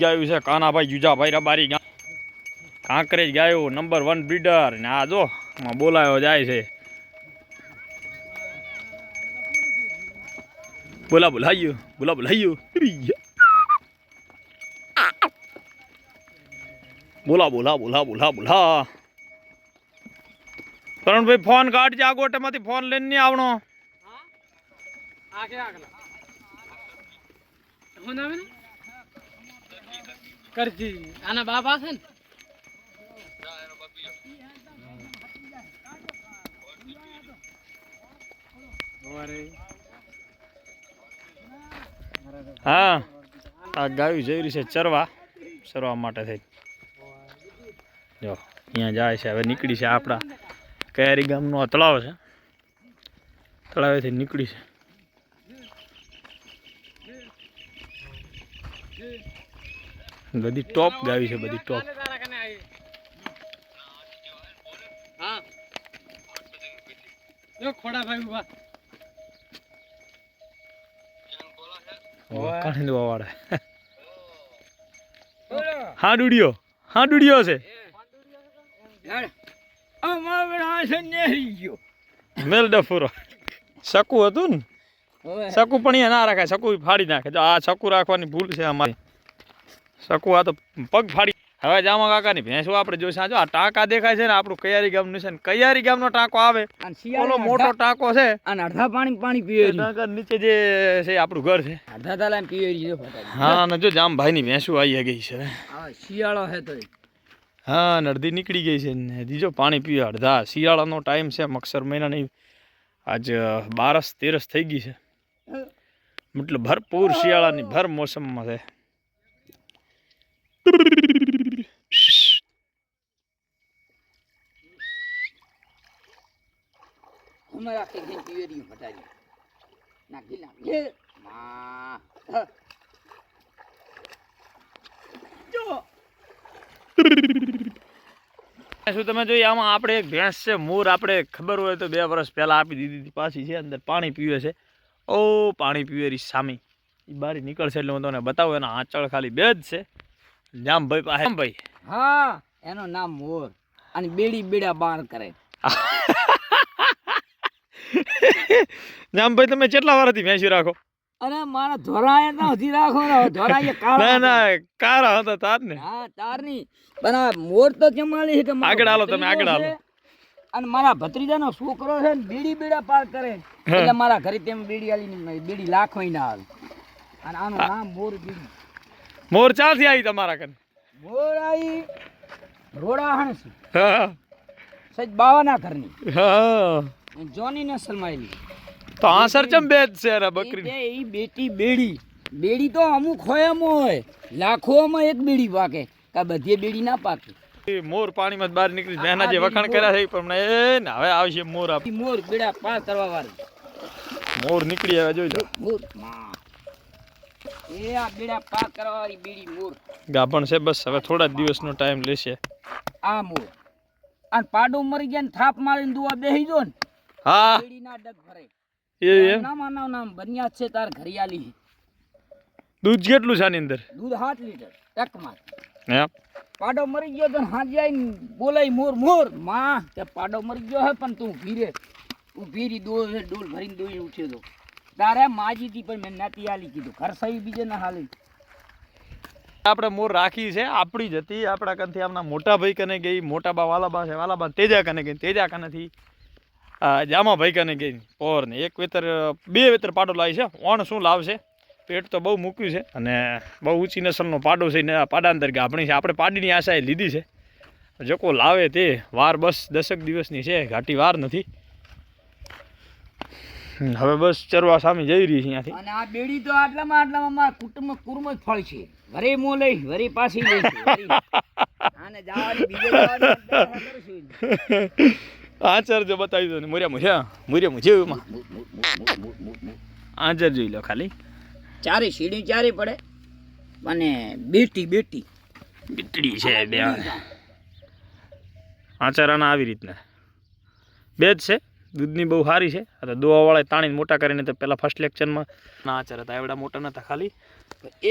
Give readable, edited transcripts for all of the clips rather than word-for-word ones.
ગાયું છે કાનાભાઈ જુજાભાઈ રબારી ગામ કાંકરેજ ગાયું નંબર 1 બ્રીડર ને આ જો બોલાયો જાય છે બોલાયું બોલા કરણભાઈ ફોન કાઢજે આ ગોટેમાંથી ફોન લઈને નહીં આવણો કરજી આના બાપા છે ને હા આ ગાયું જઈ રહી છે ચરવા માટે થઈ જો અહીંયા જાય છે હવે નીકળી છે આપણા કયારી ગામનો તળાવ છે તળાવેથી નીકળી છે બધી ટોપ ગાવી છે બધી ટોપ ખોડા ભાઈ ઉભા કાઢી દેવા વાળા હા ડુડિયો છે મેલ ડફુરો શકુ હતું ને શકુ પણ અહીંયા ના રાખાય શકુ ફાડી નાખે જો આ શકુ રાખવાની ભૂલ છે અમારી શકુ આ તો પગ ફાડી હવે જામા કાકાની ભેંસો આપણે જોઈશું જો આ ટાંકા દેખાય છે ને આપણું કયારી ગામનું છે ને કયારી ગામનો ટાંકો આવે ઓલો મોટો ટાંકો છે અને અડધા પાણી પીવે ટાંકા નીચે જે છે આપણું ઘર છે અડધા તાલા પીવે હા અને જો જામભાઈની ભેંસો આવી ગઈ છે શિયાળો છે તો હા ને અડધી નીકળી ગઈ છે ને દીજો પાણી પીવે અડધા શિયાળાનો ટાઈમ છે મક્ષર મહિનાની આજ 12-13 થઈ ગઈ છે મતલબ ભરપૂર શિયાળાની ભર મોસમમાં છે અમારા કે ઘેન પીવેરી ફટાડી નાખી નાખે માં જો શું તમે જોઈએ આમાં આપણે એક ભેંસ છે મોર આપણે ખબર હોય તો 2 વર્ષ પહેલા આપી દીધી પાછી છે અંદર પાણી પીવે છે ઓ પાણી પીવેરી સામી એ બારી નીકળશે એટલે હું તમને બતાવું એના આંચળ ખાલી 2 જ છે જામભાઈ પાસે ભાઈ હા એનું નામ મોર અને બેડા બાર કરે જામભાઈ તમે કેટલા વર્ષથી ભેંસી રાખો અરે મારા ધોરાએ તો હજી રાખો ને ધોરાએ કાળા ના કારા હતા તાર ને હા તાર ની પણ આ મોર તો જમાલી છે કે આગળ હાલો તમે આગળ હાલો અને મારા ભત્રીજાનો છોકરો છે ને બેડા પાર કરે એટલે મારા ઘરે તેમ બેડી આલી બેડી લાખોઈ ના આવે અને આનું નામ મોર બેડી મોર ચાલથી આવી તમારા કન મોર આવી રોડા હણસી હા સજ બાવાના ઘરની હા જોની નસલમાં તો આ સરચમ બેદ છે રે બકરી એ બેડી તો અમુક હોય એમ હોય લાખોમાં એક બેડી પાકે કા બધી બેડી ના પાકે મોર પાણીમાં બહાર નીકળી બેના જે વખાણ કર્યા છે પણ એ ને હવે આવશે મોર આપ મોર બેડા પાર કરવા વાળી મોર નીકળી આવે જોઈ લો મોર એ આ બેડા પાર કરવા વાળી બેડી મોર ગાભણ છે બસ હવે થોડા દિવસનો ટાઈમ લેશે આ મોર અને પાડો મરી ગયા ને થાપ મારીને દુવા બેહી જો ને હા બેડી ના ડગ ભરે એ નામ બનિયા છે તાર ઘરિયાલી દૂધ કેટલું છે આની અંદર દૂધ 8 લીટર એકમાં હે પાડો મરી ગયો તો હાજી આવીને બોલાય મોર માં કે પાડો મરી ગયો હે પણ તું ભીરી ડોલ ભરીને દોઈ ઉઠ્યો તો તારે માજી હતી પણ મેં નાતી આલી કીધું ઘર સહી બીજે ના હાલી આપણે મોર રાખી છે આપણી જ હતી આપણા કનથી આમના મોટા ભાઈ કને ગઈ મોટા બા વાલાબા છે વાલાબા તેજા કને ગઈ તેજા કનેથી જામા ભાઈ કને ગઈ પોર ને 2 વેતર પાડો લાવી છે ઓણ શું લાવશે પેટ તો બહુ મૂક્યું છે અને બહુ ઊંચી નસલનો પાડો છે ને પાડા અંદર ગાભણી છે આપણે પાડીની આશાએ લીધી છે જો કોઈ લાવે તે વાર બસ 10 દિવસની છે ઘાટી વાર નથી હવે બસ ચરવા સામે જઈ રહી છે અહીંયાથી અને આ બેડી તો આટલામાં મારા કુટુંબ કુર્મ જ ફળ છે વરે મો લઈ વરે પાછી લઈ આને જવાની બીજે જવાની આચર જો બતાવી દો ને મુર્યા આચર જોઈ લો ખાલી ચારે સીડી ચારે પડે અને બેટી બીટડી છે બે આચરાના આવી રીતના બે જ છે દૂધની બહુ સારી છે. આ તો દોવાવાળા તાણીને મોટા કરીને તો પહેલાં ફર્સ્ટ લેક્ચરમાં ના આચાર હતા એવડા મોટા નહોતા ખાલી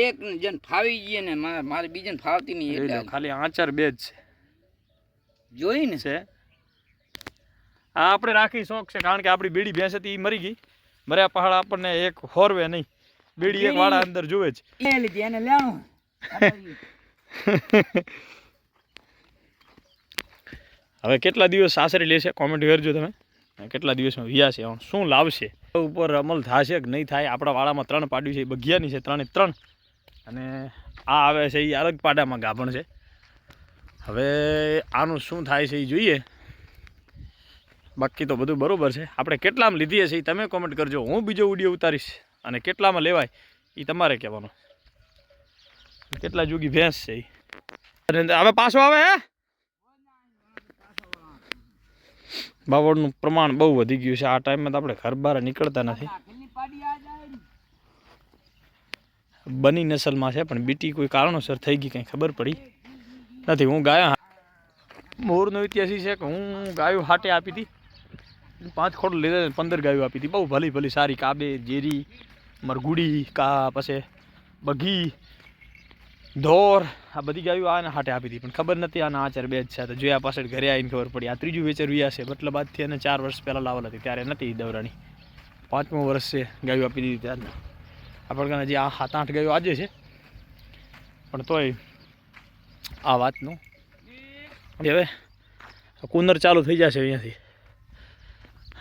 એક જણ ફાવી ગઈ ને મારે બીજાને ફાવતી નહીં જોઈ લો, એટલે ખાલી આચાર બે જ જોઈ ને છે. આ આપણે રાખી શોખ છે કારણ કે આપણી બેડી ભેંસ હતી એ મરી ગઈ. મર્યા પહાડ આપણને એક હોરવે નહીં, બેડી એક વાળા અંદર જોવે જ. એ લીધી એને લેણું હવે કેટલા દિવસ સાસરે લેશે કોમેન્ટ કરજો તમે. કેટલા દિવસમાં વ્યા છે, શું લાવશે ઉપર અમલ થશે કે નહીં થાય. આપણા વાળામાં 3 પાડ્યું છે, એ બગિયાની છે 3 અને આ આવે છે એ અલગ પાડામાં ગાભણ છે. હવે આનું શું થાય છે એ જોઈએ. બાકી તો બધું બરાબર છે. આપણે કેટલામાં લીધી હશે એ તમે કોમેન્ટ કરજો. હું બીજો વિડીયો ઉતારીશ અને કેટલામાં લેવાય એ તમારે કહેવાનું. કેટલા જોગી ભેંસ છે એ હવે પાછો આવે હે. બાવળનું પ્રમાણ બહુ વધી ગયું છે આ ટાઈમમાં. તો આપણે ઘર બહાર નીકળતા નથી. બની નસલમાં છે પણ બીટી કોઈ કારણોસર થઈ ગઈ કંઈ ખબર પડી નથી. હું ગાયો મોરનો ઇતિહાસ છે કે હું ગાયો હાટે આપી હતી 5 ખોડ લીધા, 15 ગાયો આપી હતી. બહુ ભલી ભલી સારી કાબે, જેરી, મરગુડી, કા પછી બઘી, ધોર, આ બધી ગાયો આને હાટે આપી હતી. પણ ખબર નથી આના આચાર બે જ છે. તો જોયા પાછળ ઘરે આવીને ખબર પડી. આ ત્રીજું વેચર વ્યા છે. મતલબ આજથી એને 4 વર્ષ પહેલાં લાવેલ હતી ત્યારે નથી દવરાણી. 5મું વર્ષ છે ગાયો આપી દીધી ત્યારે. આપણે હજી આ 7-8 ગાયો આજે છે પણ તોય આ વાતનું હવે કુંદર ચાલુ થઈ જશે અહીંયાથી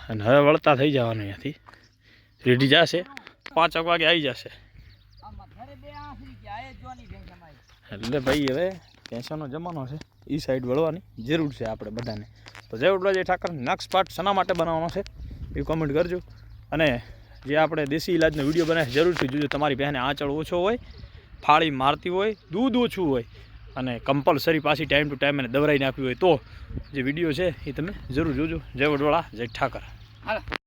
અને હવે વળતા થઈ જવાનું અહીંયાથી. રેડી જશે 5 વાગે આવી જશે. એટલે ભાઈ હવે પેન્શનનો જમાનો છે, એ સાઈડ વળવાની જરૂર છે આપણે બધાને. તો જય ઉડવાજય ઠાકર. નેક્સ્ટ પાર્ટ શેના માટે બનાવવાનો છે એ કોમેન્ટ કરજો. અને જે આપણે દેશી ઇલાજનો વિડીયો બનાવે જરૂરથી જોજો. તમારી બહેને આંચળ ઓછો હોય, ફાળી મારતી હોય, દૂધ ઓછું હોય અને કમ્પલસરી પાછી ટાઈમ ટુ ટાઈમ એને દવરાઈને આપી હોય તો જે વિડીયો છે એ તમે જરૂર જોજો. જય વડવાળા, જય ઠાકર.